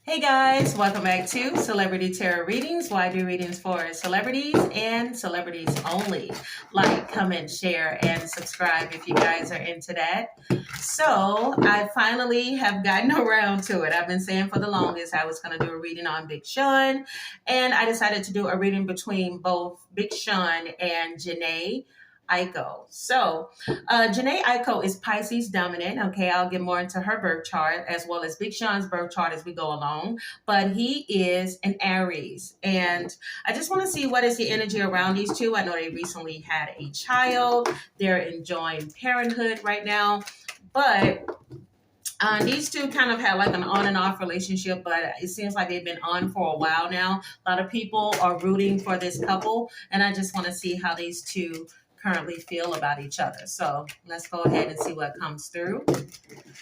Hey guys, welcome back to Celebrity Tarot Readings. Why I do readings for celebrities and celebrities only. Like, comment, share, and subscribe if you guys are into that. So I finally have gotten around to it. I've been saying for the longest I was going to do a reading on Big Sean, and I decided to do a reading between both Big Sean and Jhené Aiko. So, Jhené Aiko is Pisces dominant. Okay, I'll get more into her birth chart as well as Big Sean's birth chart as we go along. But he is an Aries, and I just want to see what is the energy around these two. I know they recently had a child. They're enjoying parenthood right now, but these two kind of had like an on and off relationship, but it seems like they've been on for a while now. A lot of people are rooting for this couple, and I just want to see how these two currently feel about each other. So let's go ahead and see what comes through.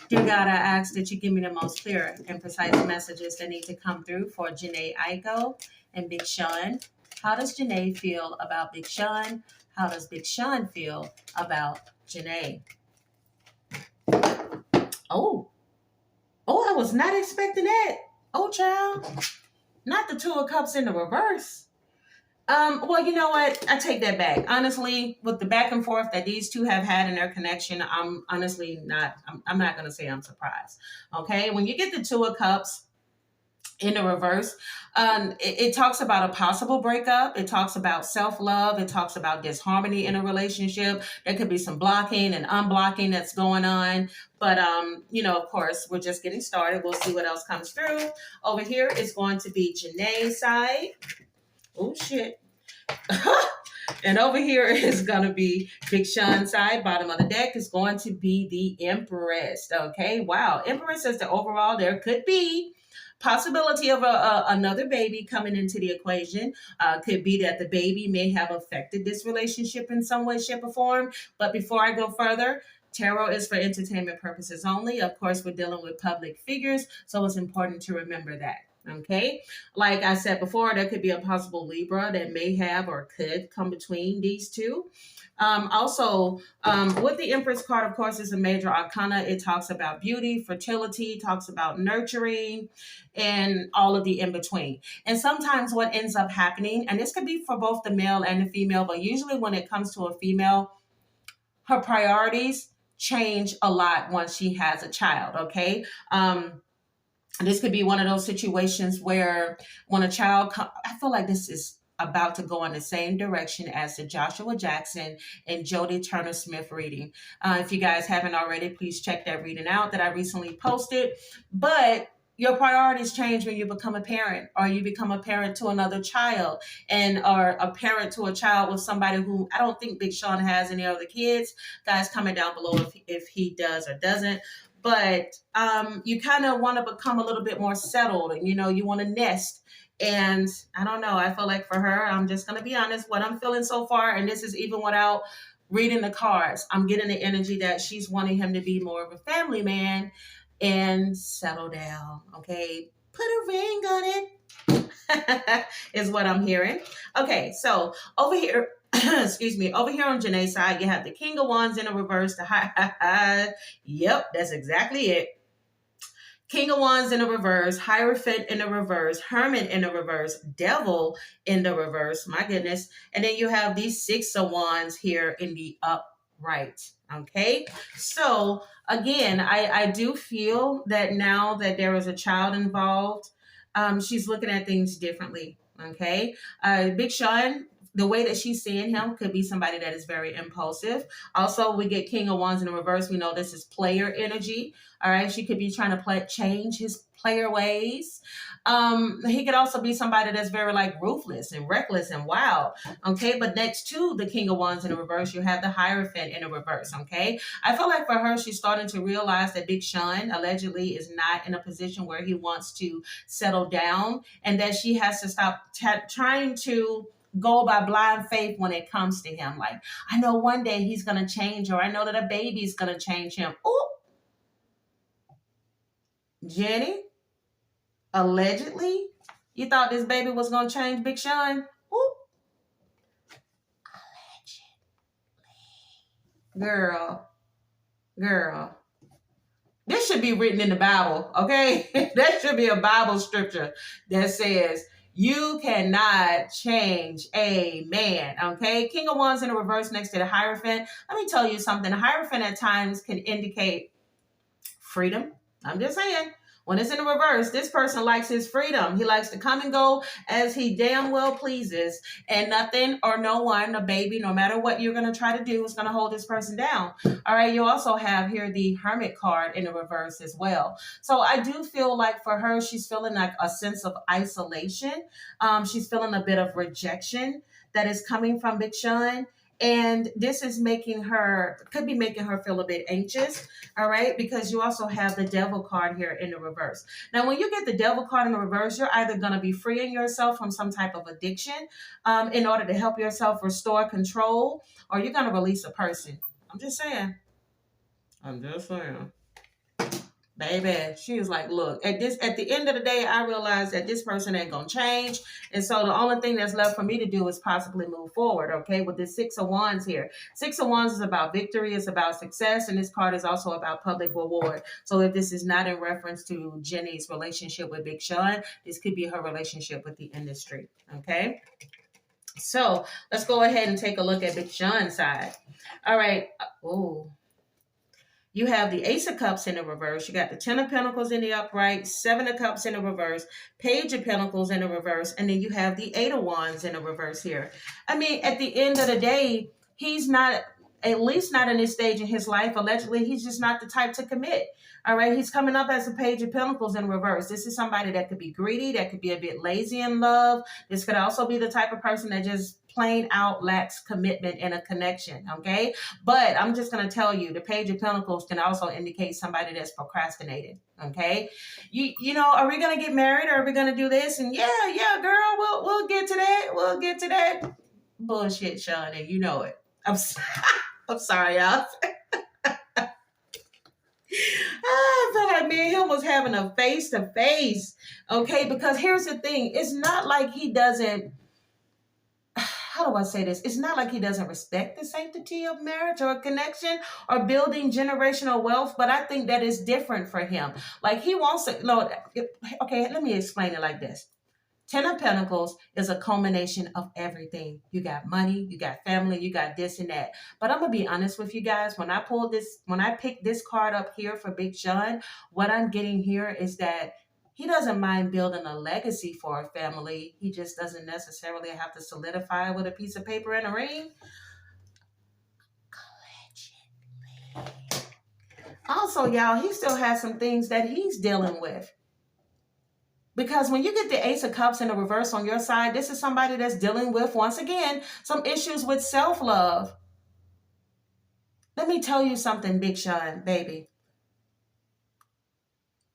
Dear God, I ask that you give me the most clear and precise messages that need to come through for Jhené Aiko and Big Sean. How does Jhené feel about Big Sean? How does Big Sean feel about Jhené? Oh, I was not expecting that. Oh, child. Not the Two of Cups in the reverse. Well, you know what? I take that back. Honestly, with the back and forth that these two have had in their connection, I'm honestly not, I'm not going to say I'm surprised. Okay. When you get the Two of Cups in the reverse, it talks about a possible breakup. It talks about self-love. It talks about disharmony in a relationship. There could be some blocking and unblocking that's going on. But, of course, we're just getting started. We'll see what else comes through. Over here is going to be Jhené's side. Oh, shit. And over here is going to be Big Sean's side. Bottom of the deck is going to be the Empress. Okay, wow. Empress says that overall there could be possibility of another baby coming into the equation. Could be that the baby may have affected this relationship in some way, shape, or form. But before I go further, tarot is for entertainment purposes only. Of course, we're dealing with public figures, so it's important to remember that. Okay, like I said before, there could be a possible Libra that may have or could come between these two. With the Empress card, of course, is a major arcana. It talks about beauty, fertility, talks about nurturing, and all of the in between. And sometimes what ends up happening, and this could be for both the male and the female, but usually when it comes to a female, her priorities change a lot once she has a child. Okay. This could be one of those situations where when a child, I feel like this is about to go in the same direction as the Joshua Jackson and Jodie Turner-Smith reading. If you guys haven't already, please check that reading out that I recently posted. But your priorities change when you become a parent, or you become a parent to another child, or a parent to a child with somebody who, I don't think Big Sean has any other kids. Guys, comment down below if he does or doesn't. But you kind of want to become a little bit more settled, and you want to nest. And I don't know, I feel like for her, I'm just going to be honest, what I'm feeling so far, and this is even without reading the cards, I'm getting the energy that she's wanting him to be more of a family man and settle down. Okay, put a ring on it is what I'm hearing. Okay, so over here, excuse me, over here on Jhené's side, you have the King of Wands in a reverse. Yep, that's exactly it. King of Wands in a reverse, Hierophant in a reverse, Hermit in a reverse, Devil in the reverse. My goodness. And then you have these Six of Wands here in the upright. Okay. So again, I do feel that now that there is a child involved, she's looking at things differently. Okay. Big Sean, the way that she's seeing him could be somebody that is very impulsive. Also, we get King of Wands in the reverse. We know this is player energy. All right. She could be trying to change his player ways. He could also be somebody that's very ruthless and reckless and wild. Okay. But next to the King of Wands in the reverse, you have the Hierophant in the reverse. Okay. I feel like for her, she's starting to realize that Big Sean allegedly is not in a position where he wants to settle down, and that she has to stop trying to go by blind faith when it comes to him. Like, I know one day he's going to change, or I know that a baby's going to change him. Oh, Jenny, allegedly, you thought this baby was going to change Big Sean? Ooh. Allegedly. Girl. This should be written in the Bible, okay? That should be a Bible scripture that says, you cannot change a man, okay? King of Wands in the reverse next to the Hierophant. Let me tell you something. The Hierophant at times can indicate freedom. I'm just saying. When it's in the reverse, this person likes his freedom. He likes to come and go as he damn well pleases, and nothing or no one, a baby, no matter what you're going to try to do, is going to hold this person down. All right. You also have here the Hermit card in the reverse as well. So I do feel like for her, she's feeling like a sense of isolation. She's feeling a bit of rejection that is coming from Big Sean. And this is could be making her feel a bit anxious, all right? Because you also have the Devil card here in the reverse. Now, when you get the Devil card in the reverse, you're either going to be freeing yourself from some type of addiction in order to help yourself restore control, or you're going to release a person. I'm just saying. Baby, she was like, look, at the end of the day, I realized that this person ain't gonna change. And so the only thing that's left for me to do is possibly move forward, okay? With this Six of Wands here. Six of Wands is about victory, it's about success, and this card is also about public reward. So if this is not in reference to Jenny's relationship with Big Sean, this could be her relationship with the industry, okay? So let's go ahead and take a look at Big Sean's side. All right. Oh. You have the Ace of Cups in the reverse. You got the Ten of Pentacles in the upright, Seven of Cups in the reverse, Page of Pentacles in the reverse, and then you have the Eight of Wands in the reverse here. I mean, at the end of the day, he's not, at least not in this stage in his life, allegedly, he's just not the type to commit. All right, he's coming up as a Page of Pentacles in reverse. This is somebody that could be greedy, that could be a bit lazy in love. This could also be the type of person that just plain out lacks commitment and a connection, okay? But I'm just going to tell you, the Page of Pentacles can also indicate somebody that's procrastinating, okay? You know, are we going to get married, or are we going to do this? And yeah, girl, we'll get to that. We'll get to that. Bullshit, Sean, and you know it. I'm sorry, y'all. I feel like me and him was having a face-to-face, okay? Because here's the thing. It's not like he doesn't, how do I say this? It's not like he doesn't respect the sanctity of marriage or a connection or building generational wealth, but I think that is different for him. Like he wants to, no, okay, let me explain it like this. Ten of Pentacles is a culmination of everything. You got money, you got family, you got this and that. But I'm going to be honest with you guys. When I picked this card up here for Big Sean, what I'm getting here is that he doesn't mind building a legacy for a family. He just doesn't necessarily have to solidify it with a piece of paper and a ring. Also, y'all, he still has some things that he's dealing with. Because when you get the Ace of Cups in the reverse on your side, this is somebody that's dealing with, once again, some issues with self-love. Let me tell you something, Big Sean, baby.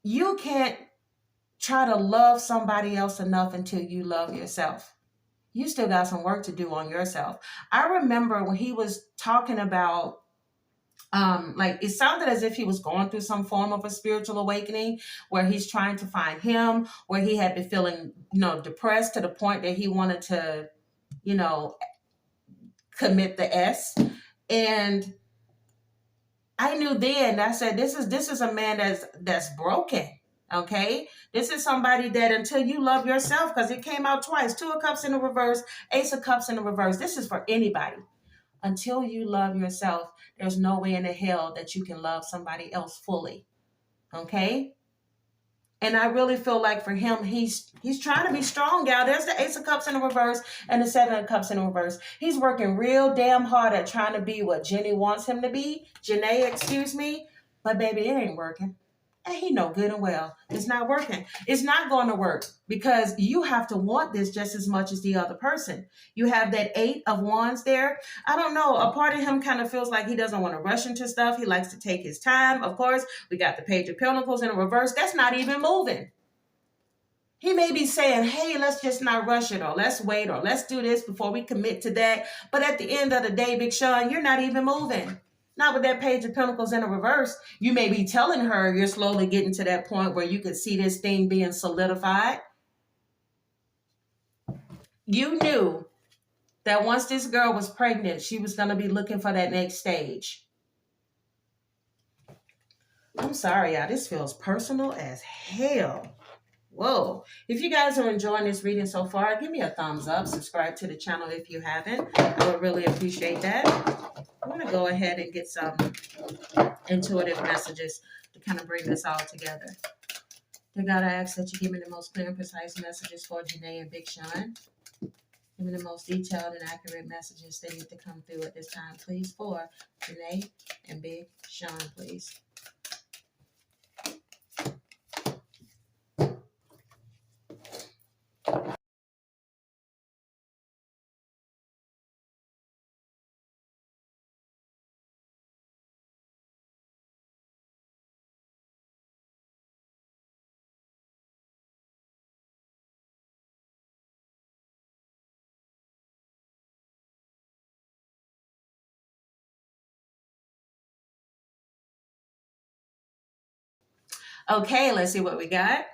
You can't try to love somebody else enough until you love yourself. You still got some work to do on yourself. I remember when he was talking about like it sounded as if he was going through some form of a spiritual awakening where he's trying to find him, where he had been feeling, depressed to the point that he wanted to, commit the S. And I knew then, I said, this is a man that's broken. Okay, this is somebody that until you love yourself, because it came out twice, Two of Cups in the reverse, Ace of Cups in the reverse. This is for anybody. Until you love yourself, there's no way in the hell that you can love somebody else fully. Okay? And I really feel like for him, he's trying to be strong, y'all. There's the Ace of Cups in the reverse and the Seven of Cups in the reverse. He's working real damn hard at trying to be what Jenny wants him to be. Jhené, excuse me. But baby, it ain't working. And he know good and well it's not working. It's not going to work because you have to want this just as much as the other person. You have that Eight of Wands there. I don't know. A part of him kind of feels like he doesn't want to rush into stuff. He likes to take his time. Of course, we got the Page of Pentacles in the reverse. That's not even moving. He may be saying, hey, let's just not rush it, or let's wait, or let's do this before we commit to that. But at the end of the day, Big Sean, you're not even moving. Not with that Page of Pentacles in the reverse. You may be telling her you're slowly getting to that point where you could see this thing being solidified. You knew that once this girl was pregnant, she was going to be looking for that next stage. I'm sorry, y'all. This feels personal as hell. Whoa. If you guys are enjoying this reading so far, give me a thumbs up. Subscribe to the channel if you haven't. I would really appreciate that. I'm going to go ahead and get some intuitive messages to kind of bring this all together. Dear God, I ask that you give me the most clear and precise messages for Jhené and Big Sean. Give me the most detailed and accurate messages that need to come through at this time, please, for Jhené and Big Sean, please. Okay, let's see what we got.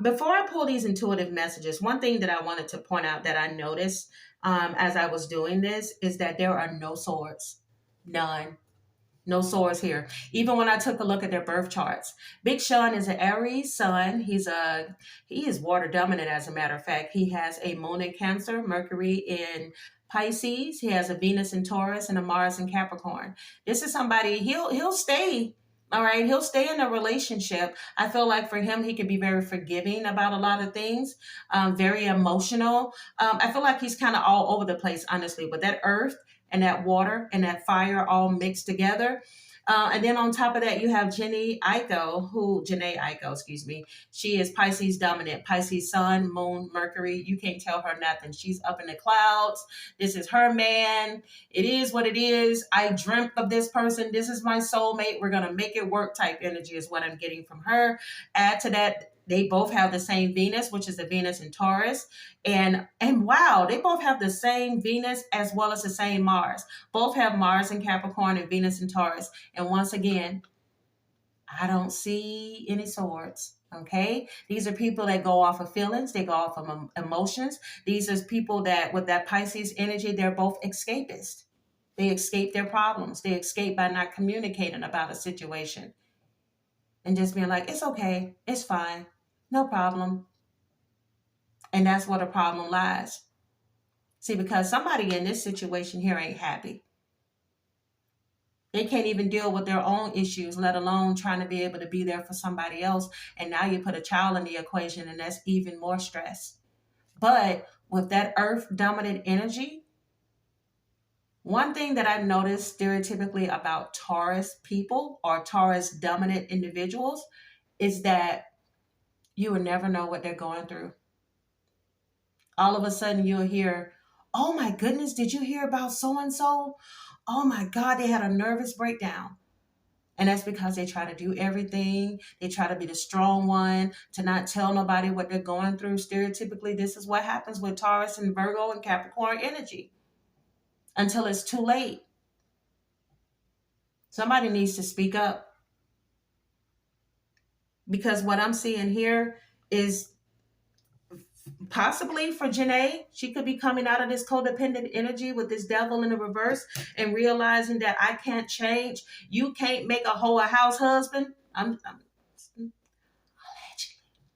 Before I pull these intuitive messages, one thing that I wanted to point out that I noticed as I was doing this is that there are no swords. None. No swords here. Even when I took a look at their birth charts. Big Sean is an Aries sun. He is water dominant, as a matter of fact. He has a moon in Cancer, Mercury in Pisces. He has a Venus in Taurus and a Mars in Capricorn. This is somebody, he'll stay. All right, he'll stay in a relationship. I feel like for him, he can be very forgiving about a lot of things, very emotional. I feel like he's kind of all over the place, honestly, with that earth and that water and that fire all mixed together. And then on top of that, you have Jhené Aiko, excuse me. She is Pisces dominant, Pisces sun, moon, Mercury. You can't tell her nothing. She's up in the clouds. This is her man. It is what it is. I dreamt of this person. This is my soulmate. We're going to make it work type energy is what I'm getting from her. Add to that, they both have the same Venus, which is the Venus in Taurus. And wow, they both have the same Venus as well as the same Mars. Both have Mars in Capricorn and Venus in Taurus. And once again, I don't see any swords. Okay. These are people that go off of feelings. They go off of emotions. These are people that with that Pisces energy, they're both escapists. They escape their problems. They escape by not communicating about a situation and just being like, it's okay. It's fine. No problem. And that's where the problem lies. See, because somebody in this situation here ain't happy. They can't even deal with their own issues, let alone trying to be able to be there for somebody else. And now you put a child in the equation, and that's even more stress. But with that earth dominant energy, one thing that I've noticed stereotypically about Taurus people or Taurus dominant individuals is that you will never know what they're going through. All of a sudden you'll hear, oh my goodness, did you hear about so-and-so? Oh my God, they had a nervous breakdown. And that's because they try to do everything. They try to be the strong one, to not tell nobody what they're going through. Stereotypically, this is what happens with Taurus and Virgo and Capricorn energy until it's too late. Somebody needs to speak up. Because what I'm seeing here is possibly for Jhené, she could be coming out of this codependent energy with this devil in the reverse and realizing that I can't change. You can't make a whole house husband. I'm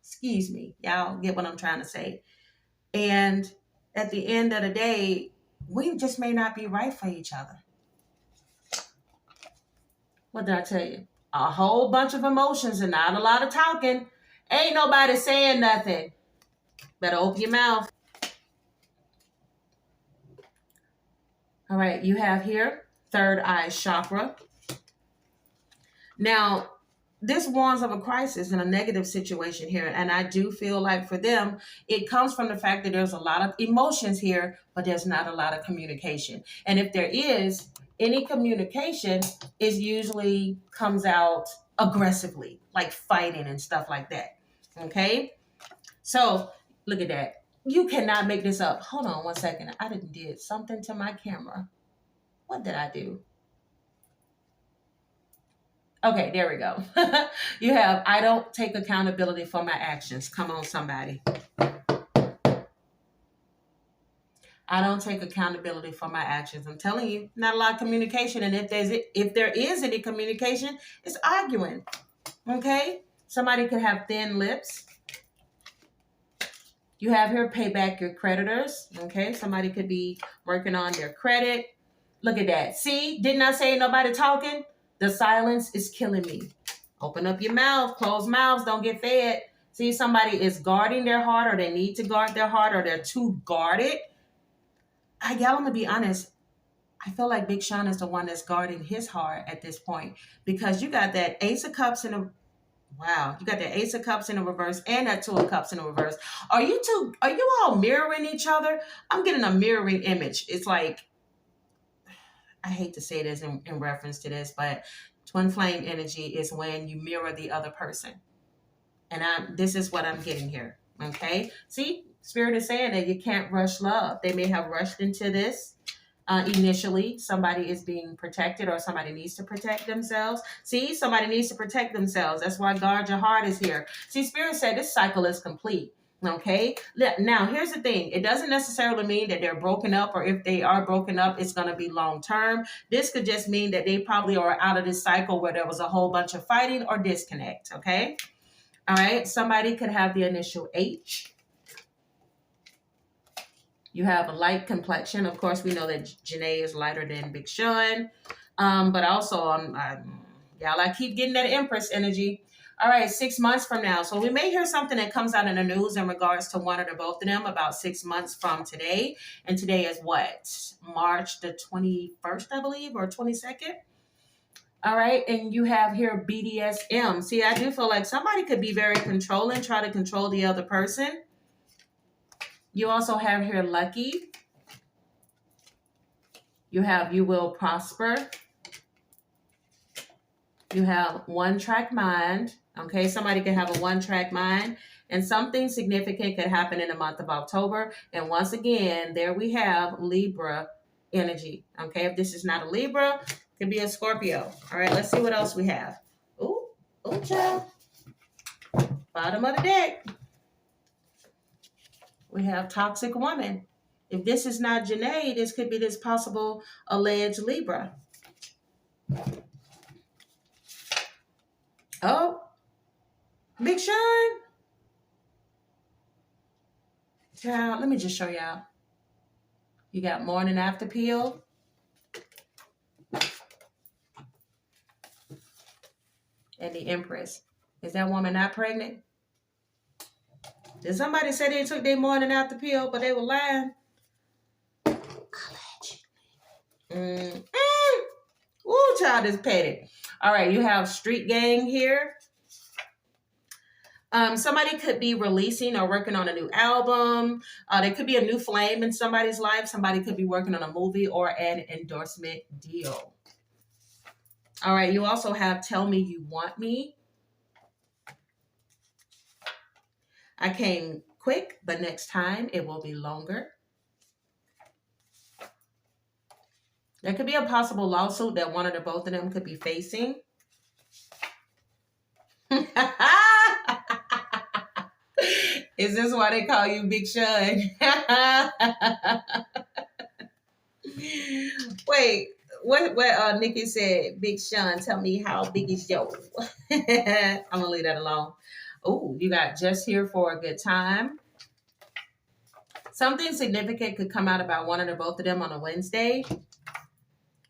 excuse me. Y'all get what I'm trying to say. And at the end of the day, we just may not be right for each other. What did I tell you? A whole bunch of emotions and not a lot of talking. Ain't nobody saying nothing. Better open your mouth. All right, you have here third eye chakra. Now, this warns of a crisis in a negative situation here. And I do feel like for them, it comes from the fact that there's a lot of emotions here, but there's not a lot of communication. And if there is any communication, it usually comes out aggressively, like fighting and stuff like that. Okay. So look at that. You cannot make this up. Hold on one second. I did something to my camera. What did I do? Okay, there we go. You have, I don't take accountability for my actions. Come on, somebody. I don't take accountability for my actions. I'm telling you, not a lot of communication. And if there is any communication, it's arguing. Okay? Somebody could have thin lips. You have here, pay back your creditors. Okay? Somebody could be working on their credit. Look at that. See? Didn't I say nobody talking? The silence is killing me. Open up your mouth. Closed mouths don't get fed. See, somebody is guarding their heart, or they need to guard their heart, or they're too guarded. Y'all, I'm going to be honest. I feel like Big Sean is the one that's guarding his heart at this point, because you got that Ace of Cups in a wow, you got the Ace of Cups in the reverse and that Two of Cups in the reverse. Are you all mirroring each other? I'm getting a mirroring image. It's like, I hate to say this in reference to this, but twin flame energy is when you mirror the other person. And this is what I'm getting here. Okay? See, Spirit is saying that you can't rush love. They may have rushed into this. Initially, somebody is being protected, or somebody needs to protect themselves. See, somebody needs to protect themselves. That's why guard your heart is here. See, Spirit said this cycle is complete. Okay. Now, here's the thing. It doesn't necessarily mean that they're broken up, or if they are broken up, it's going to be long term. This could just mean that they probably are out of this cycle where there was a whole bunch of fighting or disconnect. Okay. All right. Somebody could have the initial H. You have a light complexion. Of course, we know that Jhené is lighter than Big Sean. But also, y'all, I keep getting that Empress energy. All right, 6 months from now. So we may hear something that comes out in the news in regards to one or both of them about 6 months from today. And today is what? March the 21st, I believe, or 22nd. All right, and you have here BDSM. See, I do feel like somebody could be very controlling, try to control the other person. You also have here lucky. You have you will prosper. You have one-track mind. Okay, somebody can have a one-track mind. And something significant could happen in the month of October. And once again, there we have Libra energy. Okay, if this is not a Libra, it could be a Scorpio. All right, let's see what else we have. Ooh, child. Bottom of the deck. We have toxic woman. If this is not Jhené, this could be this possible alleged Libra. Oh, Big Sean. Child, let me just show y'all. You got morning after pill. And the Empress. Is that woman not pregnant? Did somebody say they took their morning after pill, but they were lying? Allegedly. Ooh, child is petty. All right, you have street gang here. Somebody could be releasing or working on a new album. There could be a new flame in somebody's life. Somebody could be working on a movie or an endorsement deal. All right, you also have Tell Me You Want Me. I came quick, but next time it will be longer. There could be a possible lawsuit that one or both of them could be facing. Is this why they call you Big Sean? Wait, what Nikki said, Big Sean, tell me how big is yo? I'm going to leave that alone. Oh, you got just here for a good time. Something significant could come out about one or both of them on a Wednesday.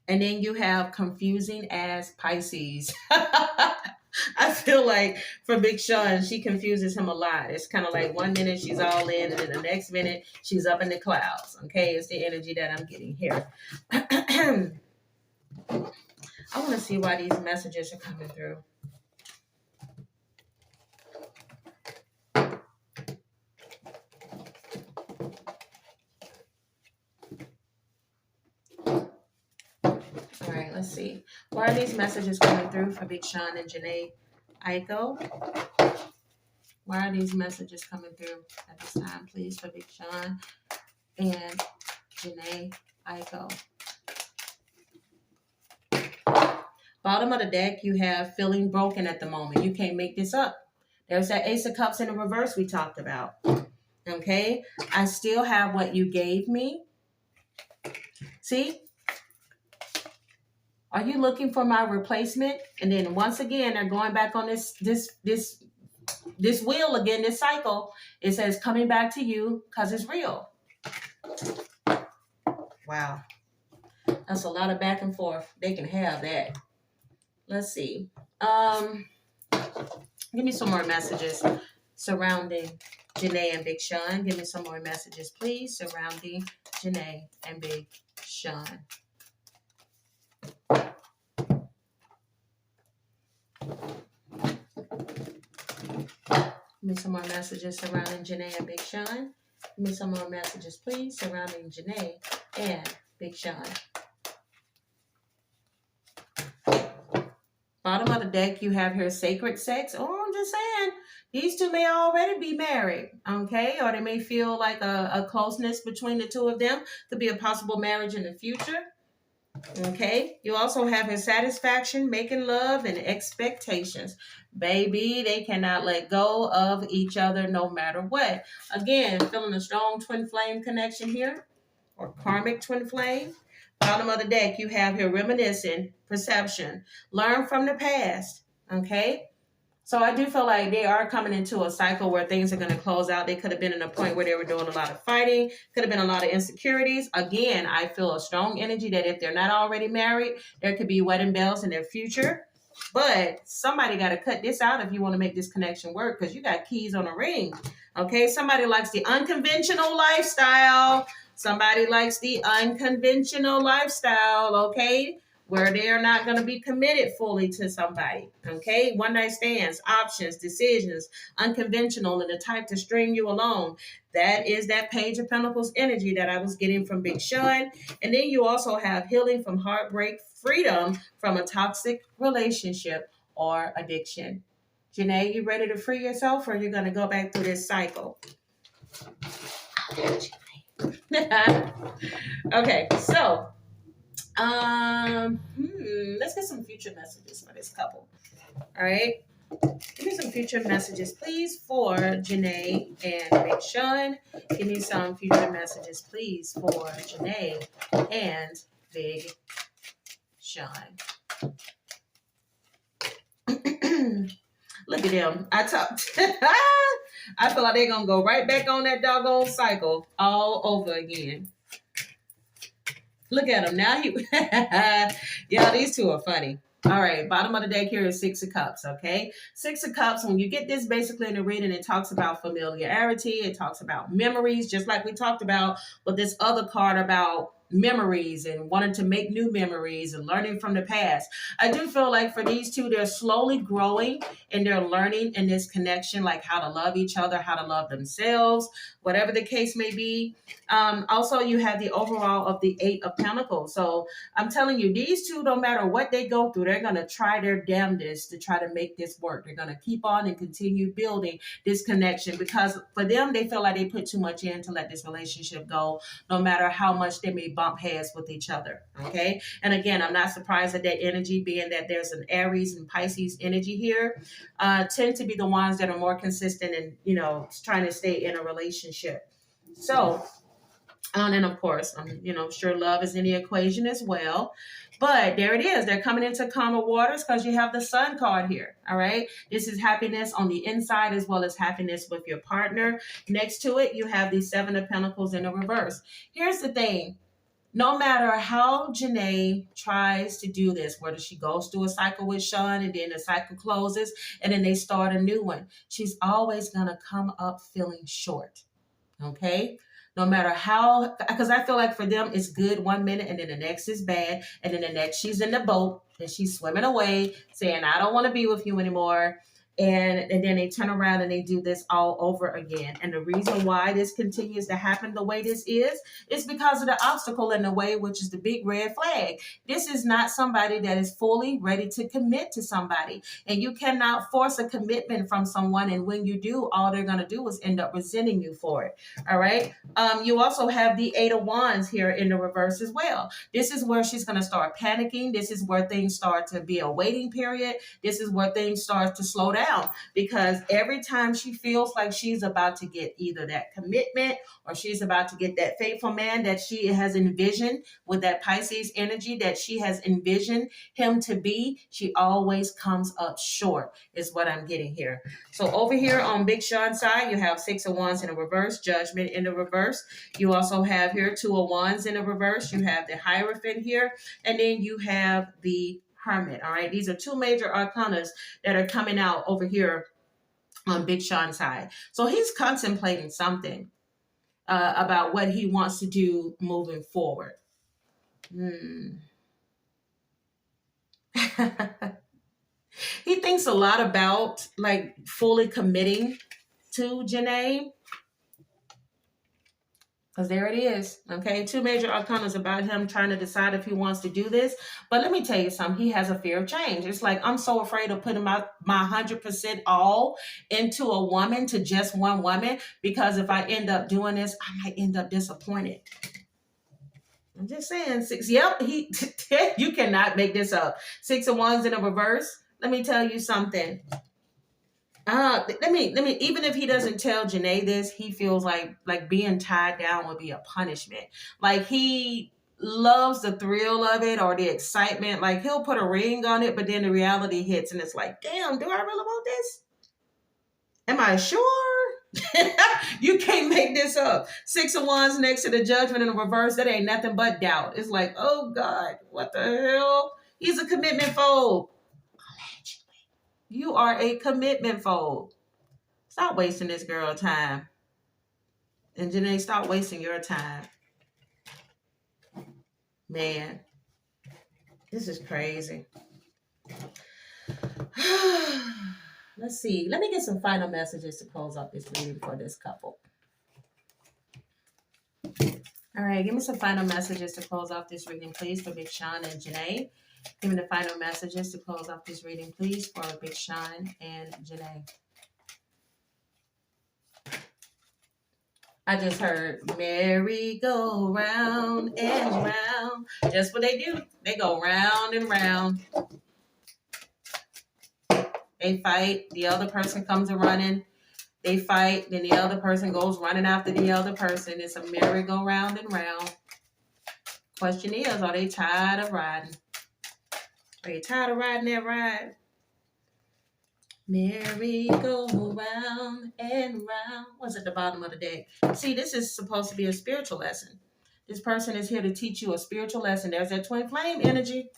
And then you have confusing as Pisces. I feel like for Big Sean, she confuses him a lot. It's kind of like 1 minute she's all in, and then the next minute she's up in the clouds. Okay, it's the energy that I'm getting here. I want to see why these messages are coming through. All right, let's see. Why are these messages coming through for Big Sean and Jhené Aiko? Why are these messages coming through at this time, please, for Big Sean and Jhené Aiko? Bottom of the deck, you have feeling broken at the moment. You can't make this up. There's that Ace of Cups in the reverse we talked about. Okay? I still have what you gave me. See? Are you looking for my replacement? And then once again, they're going back on this wheel again, this cycle. It says coming back to you because it's real. Wow. That's a lot of back and forth. They can have that. Let's see. Give me some more messages surrounding Jhené and Big Sean. Give me some more messages, please, surrounding Jhené and Big Sean. Give me some more messages surrounding Jhené and Big Sean. Give me some more messages, please, surrounding Jhené and Big Sean. Bottom of the deck, you have here sacred sex. Oh, I'm just saying, these two may already be married, okay? Or they may feel like a closeness between the two of them. Could be a possible marriage in the future, okay? You also have his satisfaction, making love, and expectations. Baby, they cannot let go of each other no matter what. Again, feeling a strong twin flame connection here, or karmic twin flame. Bottom of the deck, you have here reminiscing, perception, learn from the past, okay? So I do feel like they are coming into a cycle where things are going to close out. They could have been in a point where they were doing a lot of fighting, could have been a lot of insecurities. Again, I feel a strong energy that if they're not already married, there could be wedding bells in their future. But somebody got to cut this out if you want to make this connection work, because you got keys on a ring, okay? Somebody likes the unconventional lifestyle. Somebody likes the unconventional lifestyle, okay? Where they're not going to be committed fully to somebody, okay? One night stands, options, decisions, unconventional, and the type to string you along. That is that Page of Pentacles energy that I was getting from Big Sean. And then you also have healing from heartbreak, freedom from a toxic relationship or addiction. Jhené, you ready to free yourself, or you're going to go back through this cycle? Okay, so let's get some future messages for this couple. All right, give me some future messages, please, for Jhené and Big Sean. Give me some future messages, please, for Jhené and Big Sean. Look at them. I feel like they're gonna go right back on that doggone cycle all over again. Look at him now. Yeah, these two are funny. All right, bottom of the deck here is Six of Cups, okay? Six of Cups, when you get this basically in the reading, it talks about familiarity. It talks about memories, just like we talked about with this other card about memories and wanting to make new memories and learning from the past. I do feel like for these two, they're slowly growing and they're learning in this connection, like how to love each other, how to love themselves, whatever the case may be. Also, you have the overall of the Eight of Pentacles. So I'm telling you, these two, no matter what they go through, they're going to try their damnedest to try to make this work. They're going to keep on and continue building this connection, because for them, they feel like they put too much in to let this relationship go, no matter how much they may bump heads with each other, okay? And again, I'm not surprised at that energy, being that there's an Aries and Pisces energy here, tend to be the ones that are more consistent and, trying to stay in a relationship. So, and of course, I'm, sure love is in the equation as well. But there it is. They're coming into calmer waters because you have the Sun card here, all right? This is happiness on the inside as well as happiness with your partner. Next to it, you have the Seven of Pentacles in the reverse. Here's the thing. No matter how Jhené tries to do this, whether she goes through a cycle with Sean and then the cycle closes and then they start a new one, she's always going to come up feeling short, okay? No matter how, because I feel like for them, it's good one minute and then the next is bad. And then the next she's in the boat and she's swimming away saying, I don't want to be with you anymore. And then they turn around and they do this all over again. And the reason why this continues to happen the way this is because of the obstacle in the way, which is the big red flag. This is not somebody that is fully ready to commit to somebody. And you cannot force a commitment from someone. And when you do, all they're going to do is end up resenting you for it. All right. You also have the Eight of Wands here in the reverse as well. This is where she's going to start panicking. This is where things start to be a waiting period. This is where things start to slow down. around, because every time she feels like she's about to get either that commitment or she's about to get that faithful man that she has envisioned with that Pisces energy that she has envisioned him to be, she always comes up short, is what I'm getting here. So over here on Big Sean's side, you have 6 of Wands in the reverse, Judgment in the reverse. You also have here 2 of Wands in the reverse. You have the Hierophant here, and then you have the Hermit. All right, these are 2 major arcanas that are coming out over here on Big Sean's side. So he's contemplating something about what he wants to do moving forward. He thinks a lot about like fully committing to Jhené. Because there it is. Okay, 2 major arcanas about him trying to decide if he wants to do this. But let me tell you something. He has a fear of change. It's like, I'm so afraid of putting my 100% all into a woman, to just one woman, because if I end up doing this, I might end up disappointed. I'm just saying. 6. Yep. You cannot make this up. 6 of Wands in a reverse. Let me tell you something. Let me, even if he doesn't tell Jhené this, he feels like being tied down would be a punishment. Like, he loves the thrill of it or the excitement. Like, he'll put a ring on it, but then the reality hits and it's like, damn, do I really want this? Am I sure? You can't make this up. 6 of Wands next to the Judgment in the reverse, that ain't nothing but doubt. It's like, oh God, what the hell? He's a commitment phobe. You are a commitment phobe. Stop wasting this girl time. And Jhené, stop wasting your time. Man, this is crazy. Let's see. Let me get some final messages to close up this reading for this couple. All right, give me some final messages to close off this reading, please, for Big Sean and Jhené. Give me the final messages to close off this reading, please, for Big Sean and Jhené. I just heard merry go round and round. Just what they do. They go round and round. They fight. The other person comes a running. They fight. Then the other person goes running after the other person. It's a merry go round and round. Question is, are they tired of riding? Are you tired of riding that ride? Merry go round and round. What's at the bottom of the deck? See, this is supposed to be a spiritual lesson. This person is here to teach you a spiritual lesson. There's that twin flame energy,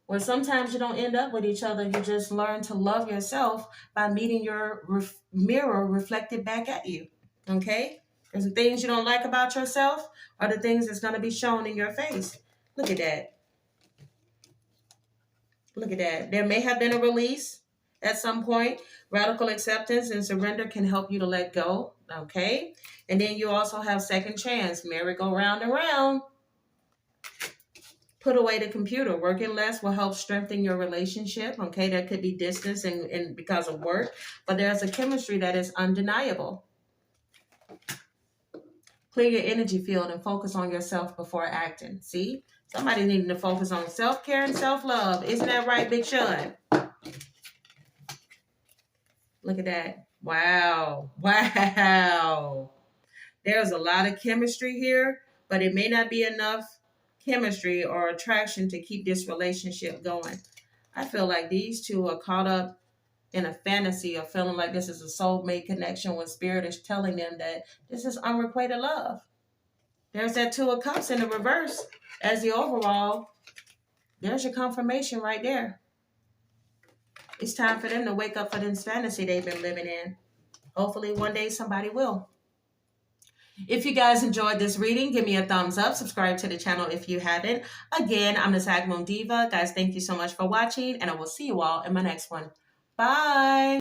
where sometimes you don't end up with each other. You just learn to love yourself by meeting your mirror reflected back at you. Okay? There's some things you don't like about yourself, or the things that's going to be shown in your face. Look at that. Look at that. There may have been a release at some point. Radical acceptance and surrender can help you to let go. Okay? And then you also have second chance. Merry go round and round. Put away the computer. Working less will help strengthen your relationship. Okay? There could be distance and because of work. But there's a chemistry that is undeniable. Clear your energy field and focus on yourself before acting. See? Somebody needing to focus on self-care and self-love. Isn't that right, Big Sean? Look at that. Wow. Wow. There's a lot of chemistry here, but it may not be enough chemistry or attraction to keep this relationship going. I feel like these two are caught up in a fantasy of feeling like this is a soulmate connection when Spirit is telling them that this is unrequited love. There's that 2 of Cups in the reverse as the overall. There's your confirmation right there. It's time for them to wake up for this fantasy they've been living in. Hopefully one day somebody will. If you guys enjoyed this reading, give me a thumbs up. Subscribe to the channel if you haven't. Again, I'm the Sag Moon Diva. Guys, thank you so much for watching, and I will see you all in my next one. Bye.